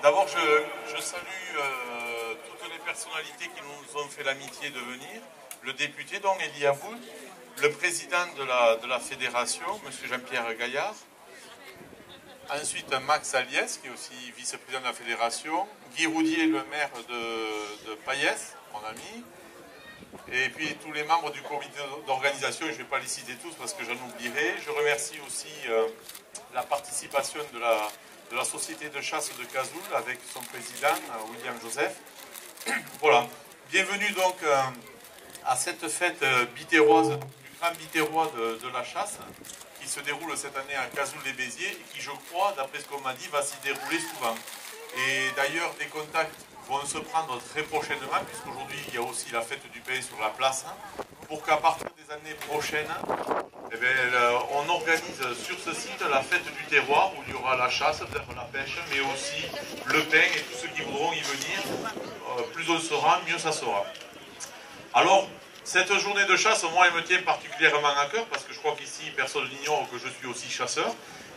D'abord, je salue toutes les personnalités qui nous ont fait l'amitié de venir. Le député, donc, Elie Aboud, le président de la fédération, M. Jean-Pierre Gaillard. Ensuite, Max Aliès, qui est aussi vice-président de la fédération. Guy Roudier, le maire de Payès, mon ami. Et puis tous les membres du comité d'organisation, je ne vais pas les citer tous parce que j'en oublierai. Je remercie aussi la participation de la société de chasse de Cazoul avec son président, William Joseph. Voilà. Bienvenue donc à cette fête bitéroise, du grand bitérois de la chasse, qui se déroule cette année à Cazoul-les-Béziers et qui, je crois, d'après ce qu'on m'a dit, va s'y dérouler souvent. Et d'ailleurs, des contacts vont se prendre très prochainement, puisqu'aujourd'hui, il y a aussi la fête du pain sur la place, pour qu'à partir des années prochaines, eh bien, on organise sur ce site la fête du terroir, où il y aura la chasse, peut-être la pêche, mais aussi le pain et tous ceux qui voudront y venir. Plus on sera, mieux ça sera. Alors, cette journée de chasse, moi, elle me tient particulièrement à cœur, parce que je crois qu'ici, personne n'ignore que je suis aussi chasseur.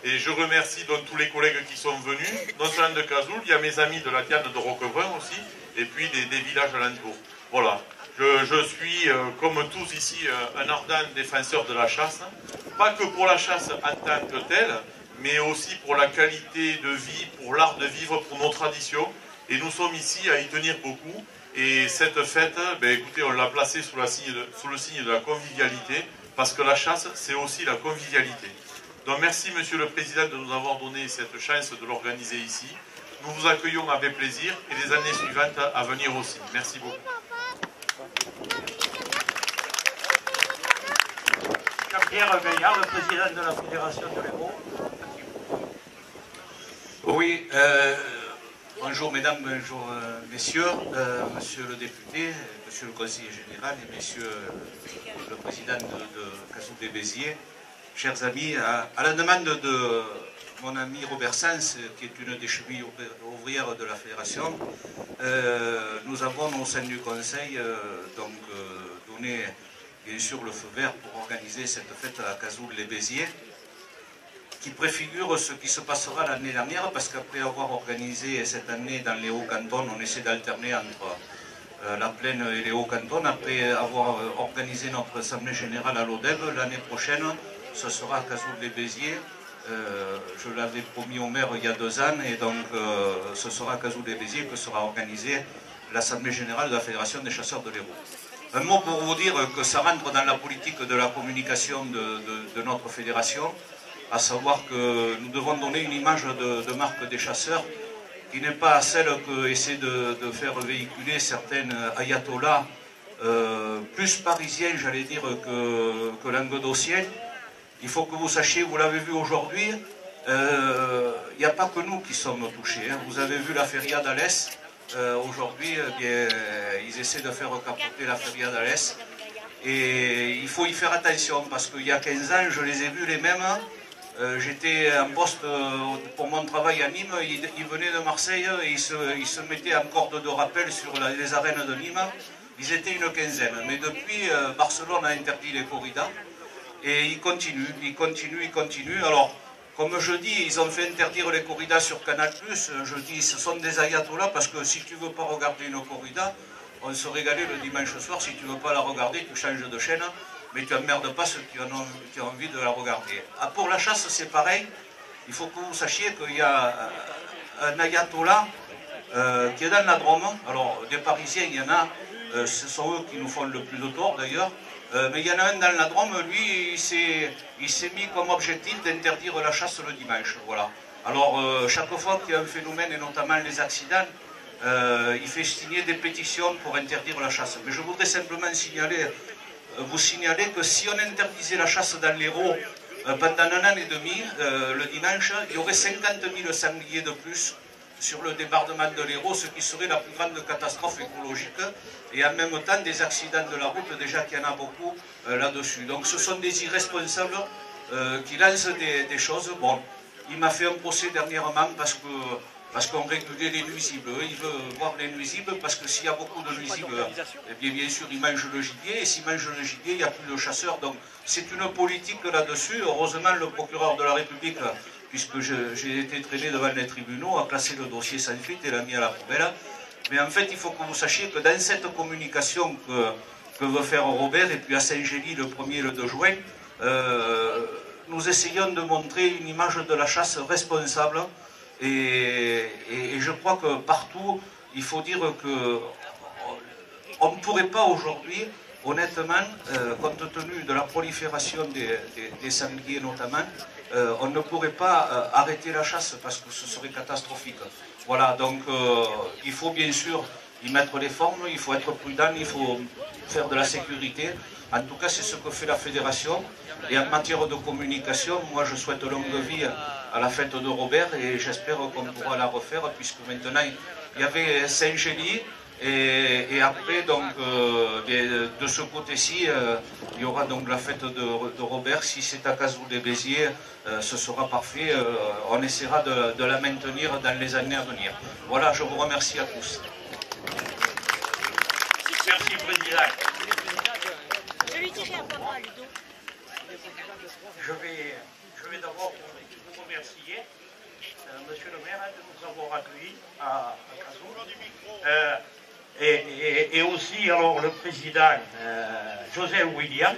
Et je remercie donc tous les collègues qui sont venus, non seulement de Cazoul, il y a mes amis de la Tiane de Roquebrun aussi, et puis des villages alentours. Voilà, je suis, comme tous ici, un ardent défenseur de la chasse, pas que pour la chasse en tant que telle, mais aussi pour la qualité de vie, pour l'art de vivre, pour nos traditions. Et nous sommes ici à y tenir beaucoup. Et cette fête, ben, écoutez, on l'a placée sous le signe de la convivialité, parce que la chasse, c'est aussi la convivialité. Donc merci Monsieur le Président de nous avoir donné cette chance de l'organiser ici. Nous vous accueillons avec plaisir et les années suivantes à venir aussi. Merci beaucoup. Jean-Pierre Gaillard, le président de la Fédération de l'Hérault. Oui, bonjour mesdames, bonjour messieurs, monsieur le député, monsieur le conseiller général et monsieur le président de Cazoul-les-Béziers. Chers amis, à la demande de mon ami Robert Sens, qui est une des chevilles ouvrières de la Fédération, nous avons au sein du Conseil donné bien sûr le feu vert pour organiser cette fête à Cazoul-les-Béziers, qui préfigure ce qui se passera l'année dernière, parce qu'après avoir organisé cette année dans les Hauts-Cantons, on essaie d'alterner entre la Plaine et les Hauts-Cantons, après avoir organisé notre Assemblée Générale à l'ODEB, l'année prochaine, ce sera à Cazoul-les-Béziers. Je l'avais promis au maire il y a 2 ans, et donc ce sera à Cazoul-les-Béziers que sera organisée l'Assemblée Générale de la Fédération des Chasseurs de l'Hérault. Un mot pour vous dire que ça rentre dans la politique de la communication de notre fédération, à savoir que nous devons donner une image de marque des chasseurs qui n'est pas celle que essaient de faire véhiculer certaines ayatollahs plus parisiens, j'allais dire, que languedociens. Il faut que vous sachiez, vous l'avez vu aujourd'hui, il n'y a pas que nous qui sommes touchés. Hein. Vous avez vu la feria d'Alès. Aujourd'hui, ils essaient de faire capoter la feria d'Alès. Et il faut y faire attention, parce qu'il y a 15 ans, je les ai vus les mêmes. J'étais en poste pour mon travail à Nîmes, ils venaient de Marseille et ils se mettaient en corde de rappel sur les arènes de Nîmes. Ils étaient une quinzaine. Mais depuis, Barcelone a interdit les corridas. Et ils continuent. Alors, comme je dis, ils ont fait interdire les corridas sur Canal+. Je dis, ce sont des ayatollahs, parce que si tu ne veux pas regarder une corrida, on se régalait le dimanche soir. Si tu ne veux pas la regarder, tu changes de chaîne, mais tu n'emmerdes pas ceux qui ont envie de la regarder. Ah, pour la chasse, c'est pareil. Il faut que vous sachiez qu'il y a un ayatollah qui est dans la Drôme. Alors, des Parisiens, il y en a, ce sont eux qui nous font le plus de tort d'ailleurs. Mais il y en a un dans la Drôme, lui, il s'est mis comme objectif d'interdire la chasse le dimanche. Voilà. Alors, chaque fois qu'il y a un phénomène, et notamment les accidents, il fait signer des pétitions pour interdire la chasse. Mais je voudrais simplement vous signaler que si on interdisait la chasse dans l'Hérault pendant 1 an et demi, le dimanche, il y aurait 50 000 sangliers de plus sur le département de l'Hérault, ce qui serait la plus grande catastrophe écologique, et en même temps des accidents de la route, déjà qu'il y en a beaucoup là-dessus. Donc ce sont des irresponsables qui lancent des choses. Bon, il m'a fait un procès dernièrement parce qu'on régulait les nuisibles. Il veut voir les nuisibles parce que s'il y a beaucoup de nuisibles, eh bien sûr, ils mangent le gibier, et s'ils mangent le gibier, il n'y a plus de chasseurs. Donc c'est une politique là-dessus. Heureusement, le procureur de la République, puisque j'ai été traîné devant les tribunaux, a classé le dossier sans suite et l'a mis à la poubelle. Mais en fait, il faut que vous sachiez que dans cette communication que veut faire Robert, et puis à Saint-Gély le 1er et le 2 juin, nous essayons de montrer une image de la chasse responsable. Et je crois que partout, il faut dire que on ne pourrait pas aujourd'hui, honnêtement, compte tenu de la prolifération des sangliers notamment, on ne pourrait pas arrêter la chasse parce que ce serait catastrophique. Voilà, donc il faut bien sûr y mettre les formes, il faut être prudent, il faut faire de la sécurité. En tout cas, c'est ce que fait la fédération. Et en matière de communication, moi je souhaite longue vie à la fête de Robert et j'espère qu'on pourra la refaire puisque maintenant il y avait Saint-Gély et après donc de ce côté-ci il y aura donc la fête de Robert. Si c'est à Cazaux-les-Béziers, ce sera parfait. On essaiera de la maintenir dans les années à venir. Voilà, je vous remercie à tous. Merci, Président. Je lui dirai un papa, Ludo. Je vais d'abord vous remercier, Monsieur le maire, de nous avoir accueillis à Cazaux. Et aussi alors, le président José William,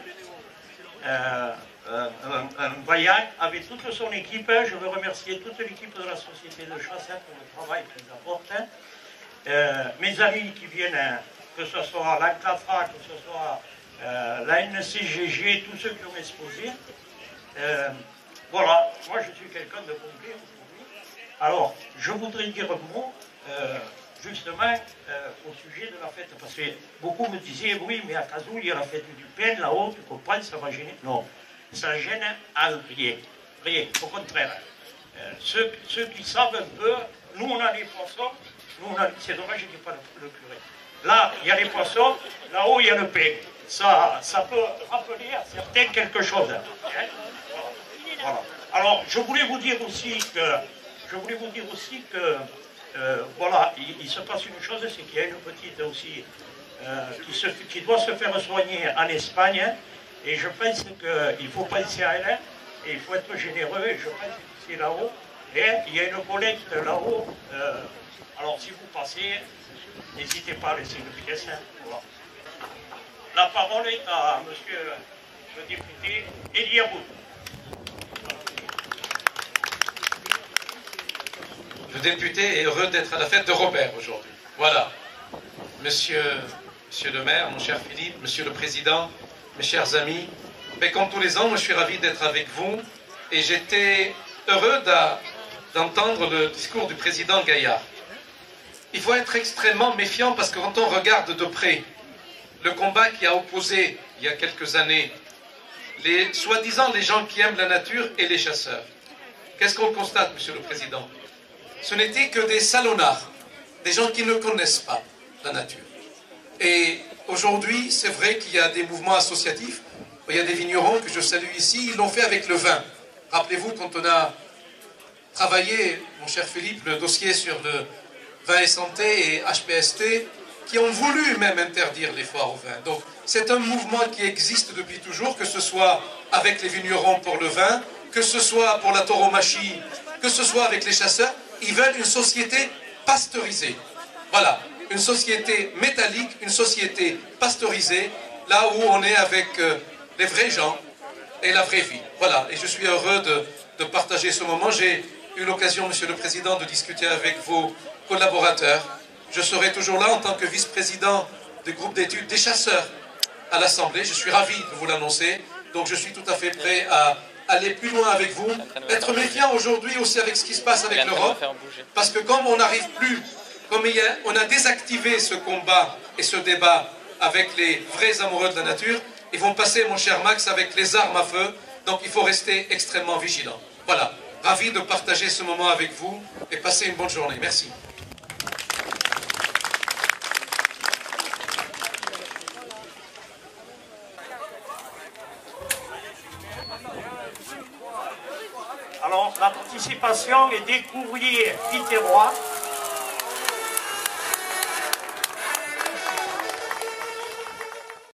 Vaillant, avec toute son équipe. Je veux remercier toute l'équipe de la Société de chasse pour le travail qu'ils apportent. Mes amis qui viennent, que ce soit l'ANCAFRA, que ce soit la NCGG, tous ceux qui ont exposé. Voilà, moi je suis quelqu'un de complet aujourd'hui. Alors, je voudrais dire un mot, justement, au sujet de la fête, parce que beaucoup me disaient, oui, mais à Cazaux, il y a la fête du pain, là-haut, tu comprends, ça va gêner. Non, ça gêne à rien, rien, au contraire. Ceux qui savent un peu, nous on a les poissons, c'est dommage qu'il n'y ait pas le curé. Là, il y a les poissons, là-haut, il y a le pain. Ça peut rappeler à certains quelque chose. Hein? Voilà. Alors, je voulais vous dire aussi que, voilà, il se passe une chose, c'est qu'il y a une petite aussi qui doit se faire soigner en Espagne, hein, et je pense qu'il faut penser à elle, et il faut être généreux, et je pense que c'est là-haut, et il y a une collecte là-haut, alors si vous passez, n'hésitez pas à laisser une pièce, hein, voilà. La parole est à monsieur le député Elie Aboud. Le député est heureux d'être à la fête de Robert aujourd'hui. Voilà. Monsieur le maire, mon cher Philippe, monsieur le président, mes chers amis, mais comme tous les ans, moi je suis ravi d'être avec vous et j'étais heureux d'entendre le discours du président Gaillard. Il faut être extrêmement méfiant parce que quand on regarde de près le combat qui a opposé il y a quelques années soi-disant les gens qui aiment la nature et les chasseurs, qu'est-ce qu'on constate, monsieur le président? Ce n'étaient que des salonnards, des gens qui ne connaissent pas la nature. Et aujourd'hui, c'est vrai qu'il y a des mouvements associatifs. Il y a des vignerons que je salue ici, ils l'ont fait avec le vin. Rappelez-vous, quand on a travaillé, mon cher Philippe, le dossier sur le vin et santé et HPST, qui ont voulu même interdire les foires au vin. Donc, c'est un mouvement qui existe depuis toujours, que ce soit avec les vignerons pour le vin, que ce soit pour la tauromachie, que ce soit avec les chasseurs. Ils veulent une société pasteurisée. Voilà, une société métallique, une société pasteurisée, là où on est avec les vrais gens et la vraie vie. Voilà, et je suis heureux de partager ce moment. J'ai eu l'occasion, monsieur le président, de discuter avec vos collaborateurs. Je serai toujours là en tant que vice-président du groupe d'études des chasseurs à l'Assemblée. Je suis ravi de vous l'annoncer. Donc je suis tout à fait prêt à aller plus loin avec vous, être méfiant aujourd'hui aussi avec ce qui se passe avec l'Europe, parce que comme on n'arrive plus, comme on a désactivé ce combat et ce débat avec les vrais amoureux de la nature, ils vont passer, mon cher Max, avec les armes à feu, donc il faut rester extrêmement vigilant. Voilà, ravi de partager ce moment avec vous et passer une bonne journée. Merci. Alors, la participation est découvrir Piterrois.